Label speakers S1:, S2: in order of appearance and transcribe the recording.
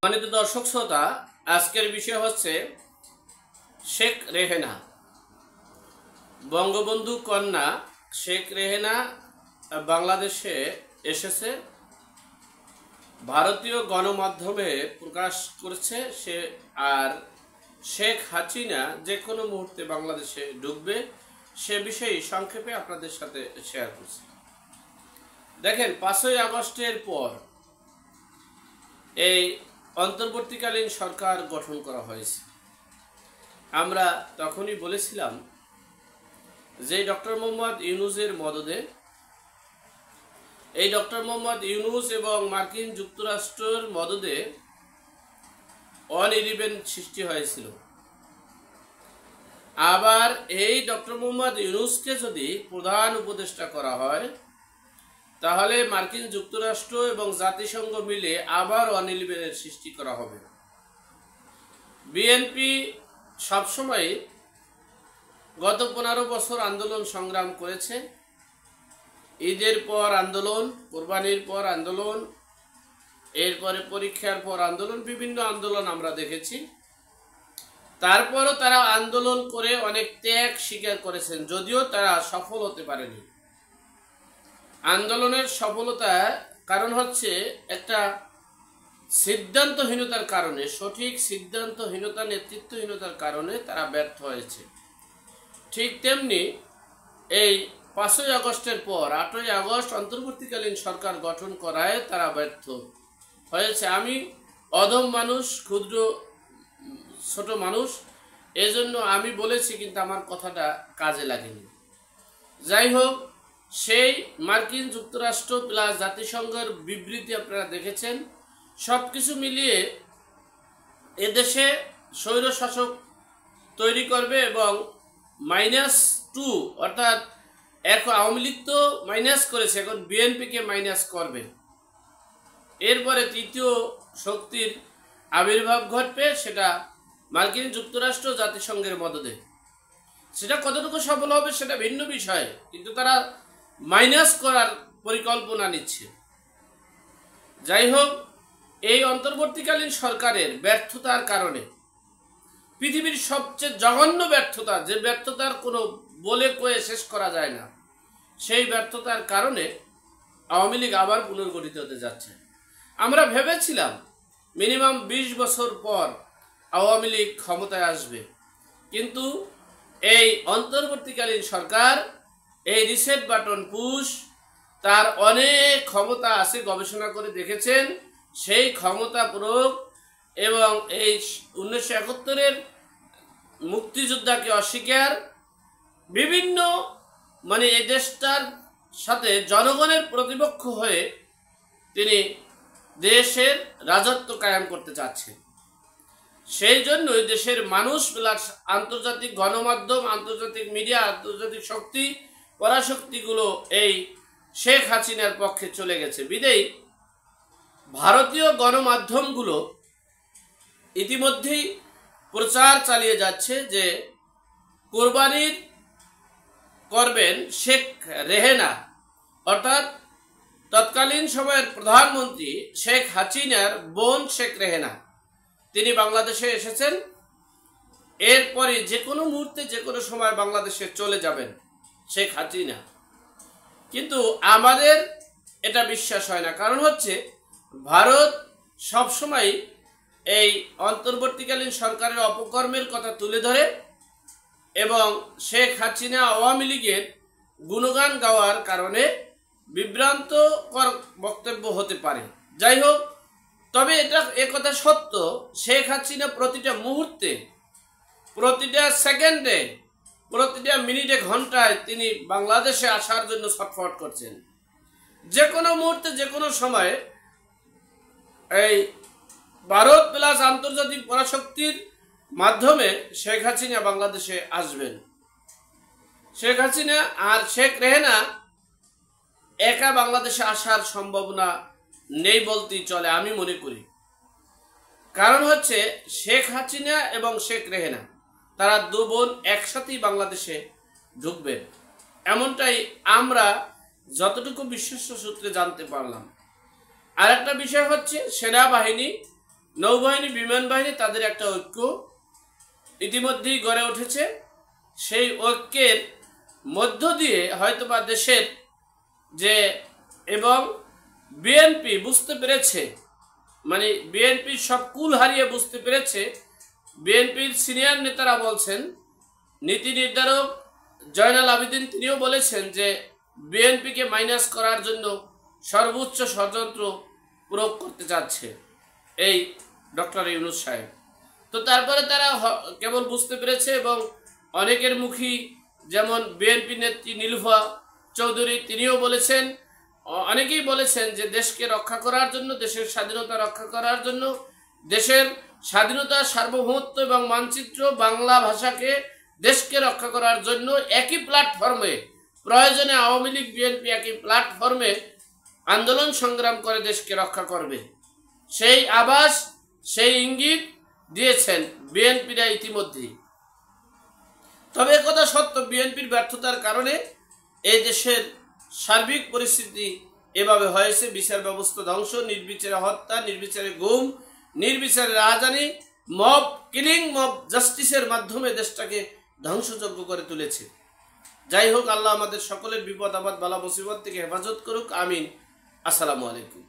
S1: সম্মানিত দর্শক শ্রোতা, আজকের বিষয় হচ্ছে শেখ রেহেনা। বঙ্গবন্ধু কন্যা শেখ রেহেনা বাংলাদেশে এসেছে, ভারতীয় গণমাধ্যমে প্রকাশ করেছে সে, আর শেখ হাসিনা যে কোনো মুহূর্তে বাংলাদেশে ঢুকবে সে বিষয়ে সংক্ষেপে আপনাদের সাথে শেয়ার করছি। দেখেন, 5ই আগস্টের পর এই অন্তর্বর্তীকালীন সরকার গঠন করা হয়েছে। আমরা তখনই বলেছিলাম যে ডক্টর মোহাম্মদ ইউনূসের মদদে, এই ডক্টর মোহাম্মদ ইউনূস এবং মার্কিন যুক্তরাষ্ট্রের মদদে 111 সৃষ্টি হয়েছিল। আবার এই ডক্টর মোহাম্মদ ইউনূসকে যদি প্রধান উপদেষ্টা করা হয় তাহলে মার্কিন যুক্তরাষ্ট্র এবং জাতিসংঘ মিলে আবার 111 সৃষ্টি করা হবে। বিএনপি সবসময় গত 15 বছর আন্দোলন সংগ্রাম করেছে। ঈদের পর আন্দোলন, কোরবানির পর আন্দোলন, এরপরে পরীক্ষার পর আন্দোলন, বিভিন্ন আন্দোলন আমরা দেখেছি। তারপরও তারা আন্দোলন করে অনেক ত্যাগ স্বীকার করেছেন, যদিও তারা সফল হতে পারেনি। আন্দোলনের সফলতা কারণ হচ্ছে একটা সিদ্ধান্তহীনতার কারণে, সঠিক সিদ্ধান্তহীনতা, নেতৃত্বহীনতার কারণে তারা ব্যর্থ হয়েছে। ঠিক তেমনি এই 5ই আগস্টের পর 8ই আগস্ট অন্তর্বর্তীকালীন সরকার গঠন করায় তারা ব্যর্থ হয়েছে। আমি অধম মানুষ, ক্ষুদ্র ছোট মানুষ, এজন্য আমি বলেছি, কিন্তু আমার কথাটা কাজে লাগেনি। যাই হোক, সেই মার্কিন যুক্তরাষ্ট্র প্লাস জাতিসংঘের বিবৃতি আপনারা দেখেছেন। সব কিছু মিলিয়ে এদেশে স্বৈরশাসক তৈরি করবে এবং -2, অর্থাৎ এখন আওয়ামী লীগ তো মাইনাস করেছে, এখন বিএনপিকে মাইনাস করবে। এরপরে তৃতীয় শক্তির আবির্ভাব ঘটবে, সেটা মার্কিন যুক্তরাষ্ট্র জাতিসংঘের মদদে। সেটা কতটুকু সফল হবে সেটা ভিন্ন বিষয়, কিন্তু তারা মাইনাস করার পরিকল্পনা নিচ্ছে। যাই হোক, এই অন্তর্বর্তীকালীন সরকারের ব্যর্থতার কারণে, পৃথিবীর সবচেয়ে জঘন্য ব্যর্থতা, যে ব্যর্থতার কোনো বলে কয়ে শেষ করা যায় না, সেই ব্যর্থতার কারণে আওয়ামী লীগ আবার পুনর্গঠিত হতে যাচ্ছে। আমরা ভেবেছিলাম মিনিমাম 20 বছর পর আওয়ামী লীগ ক্ষমতায় আসবে, কিন্তু এই অন্তর্বর্তীকালীন সরকার এই রিসেট বাটন পুশ, তার অনেক ক্ষমতা আছে, গবেষণা করে দেখেছেন, সেই ক্ষমতা প্রয়োগ এবং এই 1971-এর মুক্তিযোদ্ধাকে অস্বীকার, বিভিন্ন এই দেশটার সাথে জনগণের প্রতিপক্ষ হয়ে তিনি দেশের রাজত্ব কায়েম করতে চাচ্ছেন। সেই জন্যই দেশের মানুষ প্লাস আন্তর্জাতিক গণমাধ্যম, আন্তর্জাতিক মিডিয়া, আন্তর্জাতিক শক্তি, পরাশক্তিগুলো এই শেখ হাসিনার পক্ষে চলে গেছে। বিদেয়ী ভারতীয় গণমাধ্যমগুলো ইতিমধ্যেই প্রচার চালিয়ে যাচ্ছে যে কোরবানির করবেন শেখ রেহেনা, অর্থাৎ তৎকালীন সময়ের প্রধানমন্ত্রী শেখ হাসিনার বোন শেখ রেহেনা, তিনি বাংলাদেশে এসেছেন। এরপরে যে কোনো মুহূর্তে, যে কোনো সময় বাংলাদেশে চলে যাবেন শেখ হাসিনা। কিন্তু আমাদের এটা বিশ্বাস হয় না, কারণ হচ্ছে ভারত সবসময় এই অন্তর্বর্তীকালীন সরকারের অপকর্মের কথা তুলে ধরে এবং শেখ হাসিনা আওয়ামী লীগের গুণগান গাওয়ার কারণে বিভ্রান্তকর বক্তব্য হতে পারে। যাই হোক, তবে এটা একথা সত্য, শেখ হাসিনা প্রতিটা মুহূর্তে, প্রতিটা সেকেন্ডে, প্রতিটা মিনিটে, ঘন্টায় তিনি বাংলাদেশে আসার জন্য ছটফট করছেন। যে কোনো মুহূর্তে, যে কোনো সময়ে এই ভারত প্লাস আন্তর্জাতিক পরাশক্তির মাধ্যমে শেখ হাসিনা বাংলাদেশে আসবেন। শেখ হাসিনা আর শেখ রেহেনা একা বাংলাদেশে আসার সম্ভাবনা নেই বলতেই চলে, আমি মনে করি। কারণ হচ্ছে শেখ হাসিনা এবং শেখ রেহেনা, তারা দু বোন একসাথেই বাংলাদেশে ঢুকবেন, এমনটাই আমরা যতটুকু বিশ্বস্ত সূত্রে জানতে পারলাম। আর একটা বিষয় হচ্ছে সেনাবাহিনী নৌবাহিনী, বিমান বাহিনী, তাদের একটা ঐক্য ইতিমধ্যেই গড়ে উঠেছে। সেই ঐক্যের মধ্য দিয়ে হয়তোবা দেশের যে, এবং বিএনপি বুঝতে পেরেছে, মানে বিএনপির সব কুল হারিয়ে বুঝতে পেরেছে। বিএনপির সিনিয়র নেতারা বলছেন, নীতি নির্ধারক জয়নাল আবেদিন তিনিও বলেছেন যে বিএনপিকে মাইনাস করার জন্য সর্বোচ্চ ষড়যন্ত্র প্রয়োগ করতে চাচ্ছে এই ডক্টর ইউনূস সাহেব। তো তারপরে তারা কেবল বুঝতে পেরেছে, এবং অনেকের মুখী, যেমন বিএনপি নেত্রী নীলুফা চৌধুরী তিনিও বলেছেন, অনেকেই বলেছেন যে দেশকে রক্ষা করার জন্য, দেশের স্বাধীনতা রক্ষা করার জন্য, দেশের স্বাধীনতা, সার্বভৌমত্ব এবং মানচিত্র, বাংলা ভাষাকে, দেশকে রক্ষা করার জন্য একই প্ল্যাটফর্মে, প্রয়োজনে আওয়ামী লীগ বিএনপি একই প্ল্যাটফর্মে আন্দোলন সংগ্রাম করে দেশকে রক্ষা করবে, সেই আভাস, সেই ইঙ্গিত দিয়েছেন বিএনপিরা ইতিমধ্যেই। তবে একথা সত্য, বিএনপির ব্যর্থতার কারণে এই দেশের সার্বিক পরিস্থিতি এভাবে হয়েছে। বিচার ব্যবস্থা ধ্বংস, নির্বিচারে হত্যা, নির্বিচারে গুম, নির্বিচারে রাজধানী, মব কিলিং, মব জাস্টিসের মাধ্যমে দেশটাকে ধ্বংসযজ্ঞ করে তুলেছে। যাই হোক, আল্লাহ আমাদের সকলের বিপদ আপদ বালা মুসিবত থেকে হেফাজত করুক, আমিন। আসসালামু আলাইকুম।